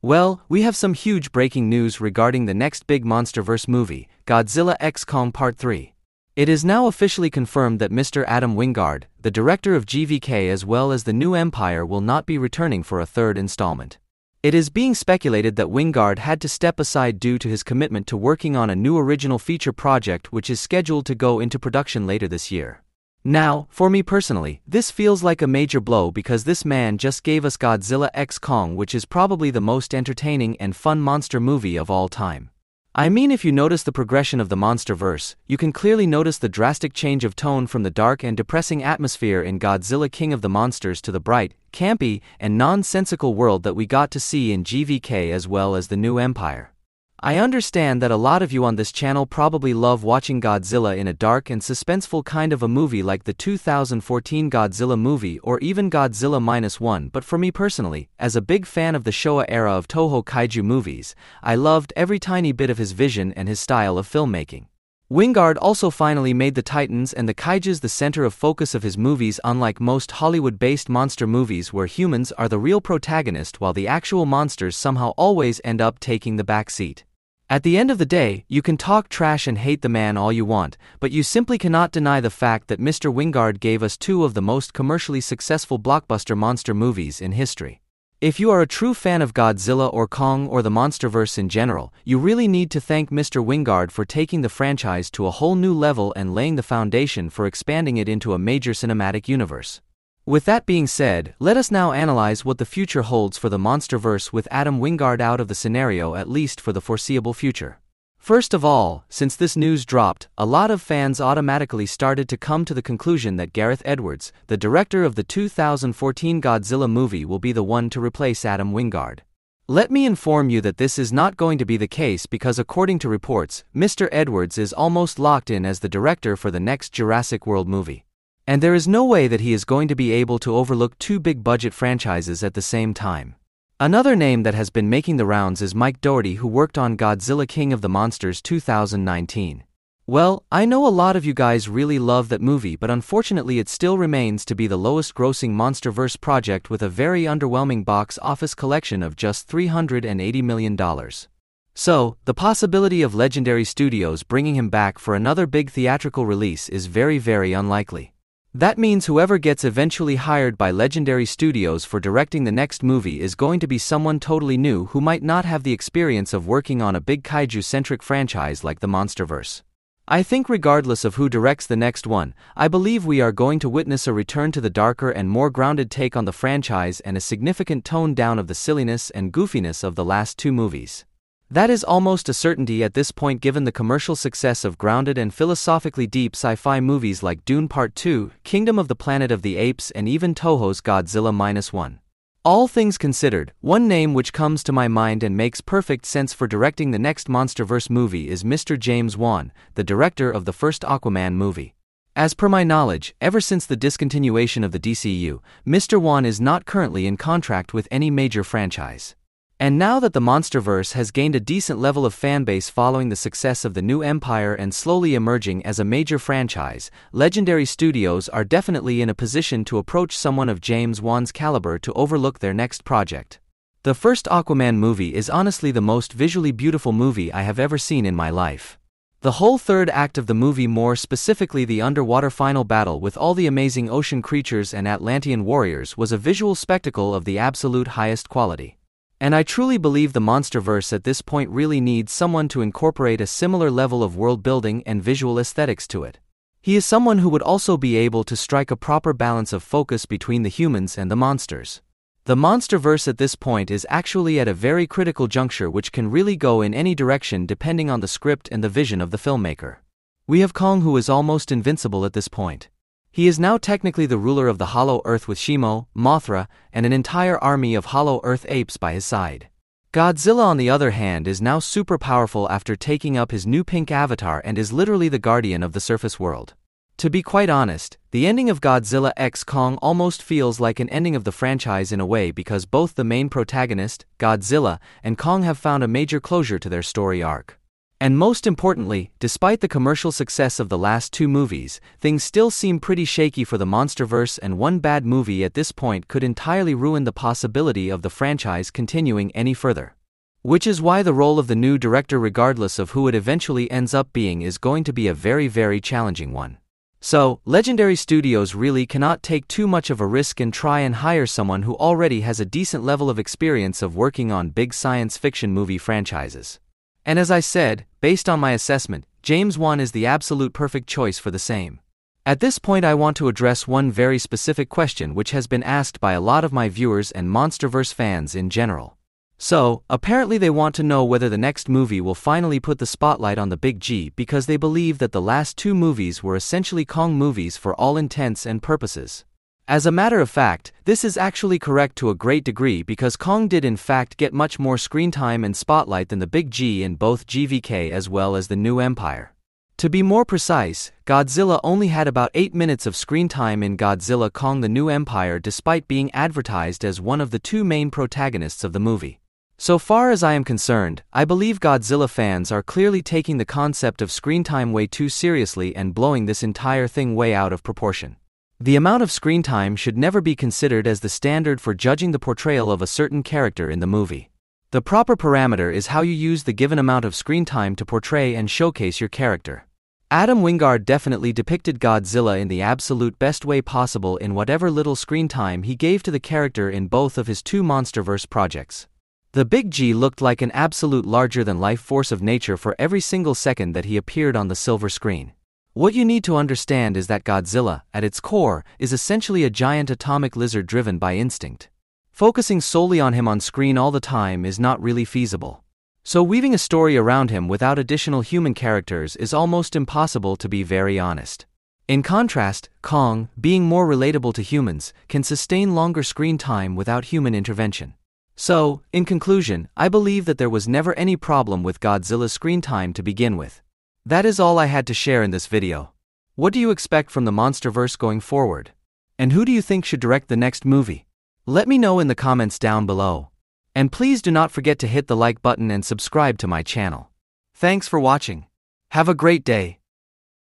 Well, we have some huge breaking news regarding the next big Monsterverse movie, Godzilla x Kong Part 3. It is now officially confirmed that Mr. Adam Wingard, the director of GVK as well as the new Empire, will not be returning for a third installment. It is being speculated that Wingard had to step aside due to his commitment to working on a new original feature project which is scheduled to go into production later this year. Now, for me personally, this feels like a major blow because this man just gave us Godzilla x Kong, which is probably the most entertaining and fun monster movie of all time. I mean, if you notice the progression of the Monsterverse, you can clearly notice the drastic change of tone from the dark and depressing atmosphere in Godzilla King of the Monsters to the bright, campy, and nonsensical world that we got to see in GVK as well as the new Empire. I understand that a lot of you on this channel probably love watching Godzilla in a dark and suspenseful kind of a movie like the 2014 Godzilla movie or even Godzilla -1, but for me personally, as a big fan of the Showa era of Toho kaiju movies, I loved every tiny bit of his vision and his style of filmmaking. Wingard also finally made the Titans and the kaijus the center of focus of his movies, unlike most Hollywood-based monster movies where humans are the real protagonist while the actual monsters somehow always end up taking the back seat. At the end of the day, you can talk trash and hate the man all you want, but you simply cannot deny the fact that Mr. Wingard gave us two of the most commercially successful blockbuster monster movies in history. If you are a true fan of Godzilla or Kong or the Monsterverse in general, you really need to thank Mr. Wingard for taking the franchise to a whole new level and laying the foundation for expanding it into a major cinematic universe. With that being said, let us now analyze what the future holds for the Monsterverse with Adam Wingard out of the scenario, at least for the foreseeable future. First of all, since this news dropped, a lot of fans automatically started to come to the conclusion that Gareth Edwards, the director of the 2014 Godzilla movie, will be the one to replace Adam Wingard. Let me inform you that this is not going to be the case because according to reports, Mr. Edwards is almost locked in as the director for the next Jurassic World movie. And there is no way that he is going to be able to overlook two big-budget franchises at the same time. Another name that has been making the rounds is Mike Dougherty, who worked on Godzilla King of the Monsters 2019. Well, I know a lot of you guys really love that movie, but unfortunately it still remains to be the lowest-grossing Monsterverse project with a very underwhelming box office collection of just $380 million. So, the possibility of Legendary Studios bringing him back for another big theatrical release is very, very unlikely. That means whoever gets eventually hired by Legendary Studios for directing the next movie is going to be someone totally new who might not have the experience of working on a big kaiju-centric franchise like the Monsterverse. I think regardless of who directs the next one, I believe we are going to witness a return to the darker and more grounded take on the franchise and a significant tone down of the silliness and goofiness of the last two movies. That is almost a certainty at this point given the commercial success of grounded and philosophically deep sci-fi movies like Dune Part 2, Kingdom of the Planet of the Apes, and even Toho's Godzilla -1. All things considered, one name which comes to my mind and makes perfect sense for directing the next Monsterverse movie is Mr. James Wan, the director of the first Aquaman movie. As per my knowledge, ever since the discontinuation of the DCU, Mr. Wan is not currently in contract with any major franchise. And now that the Monsterverse has gained a decent level of fanbase following the success of the new Empire and slowly emerging as a major franchise, Legendary Studios are definitely in a position to approach someone of James Wan's caliber to overlook their next project. The first Aquaman movie is honestly the most visually beautiful movie I have ever seen in my life. The whole third act of the movie, more specifically the underwater final battle with all the amazing ocean creatures and Atlantean warriors, was a visual spectacle of the absolute highest quality. And I truly believe the Monsterverse at this point really needs someone to incorporate a similar level of world building and visual aesthetics to it. He is someone who would also be able to strike a proper balance of focus between the humans and the monsters. The Monsterverse at this point is actually at a very critical juncture which can really go in any direction depending on the script and the vision of the filmmaker. We have Kong, who is almost invincible at this point. He is now technically the ruler of the Hollow Earth with Shimo, Mothra, and an entire army of Hollow Earth apes by his side. Godzilla, on the other hand, is now super powerful after taking up his new pink avatar and is literally the guardian of the surface world. To be quite honest, the ending of Godzilla x Kong almost feels like an ending of the franchise in a way because both the main protagonist, Godzilla, and Kong have found a major closure to their story arc. And most importantly, despite the commercial success of the last two movies, things still seem pretty shaky for the Monsterverse, and one bad movie at this point could entirely ruin the possibility of the franchise continuing any further. Which is why the role of the new director, regardless of who it eventually ends up being, is going to be a very, very challenging one. So, Legendary Studios really cannot take too much of a risk and try and hire someone who already has a decent level of experience of working on big science fiction movie franchises. And as I said, based on my assessment, James Wan is the absolute perfect choice for the same. At this point, I want to address one very specific question which has been asked by a lot of my viewers and Monsterverse fans in general. So, apparently they want to know whether the next movie will finally put the spotlight on the Big G, because they believe that the last two movies were essentially Kong movies for all intents and purposes. As a matter of fact, this is actually correct to a great degree, because Kong did in fact get much more screen time and spotlight than the Big G in both GVK as well as the New Empire. To be more precise, Godzilla only had about 8 minutes of screen time in Godzilla Kong: The New Empire, despite being advertised as one of the two main protagonists of the movie. So far as I am concerned, I believe Godzilla fans are clearly taking the concept of screen time way too seriously and blowing this entire thing way out of proportion. The amount of screen time should never be considered as the standard for judging the portrayal of a certain character in the movie. The proper parameter is how you use the given amount of screen time to portray and showcase your character. Adam Wingard definitely depicted Godzilla in the absolute best way possible in whatever little screen time he gave to the character in both of his two Monsterverse projects. The Big G looked like an absolute larger-than-life force of nature for every single second that he appeared on the silver screen. What you need to understand is that Godzilla, at its core, is essentially a giant atomic lizard driven by instinct. Focusing solely on him on screen all the time is not really feasible. So weaving a story around him without additional human characters is almost impossible, to be very honest. In contrast, Kong, being more relatable to humans, can sustain longer screen time without human intervention. So, in conclusion, I believe that there was never any problem with Godzilla's screen time to begin with. That is all I had to share in this video. What do you expect from the Monsterverse going forward? And who do you think should direct the next movie? Let me know in the comments down below. And please do not forget to hit the like button and subscribe to my channel. Thanks for watching. Have a great day.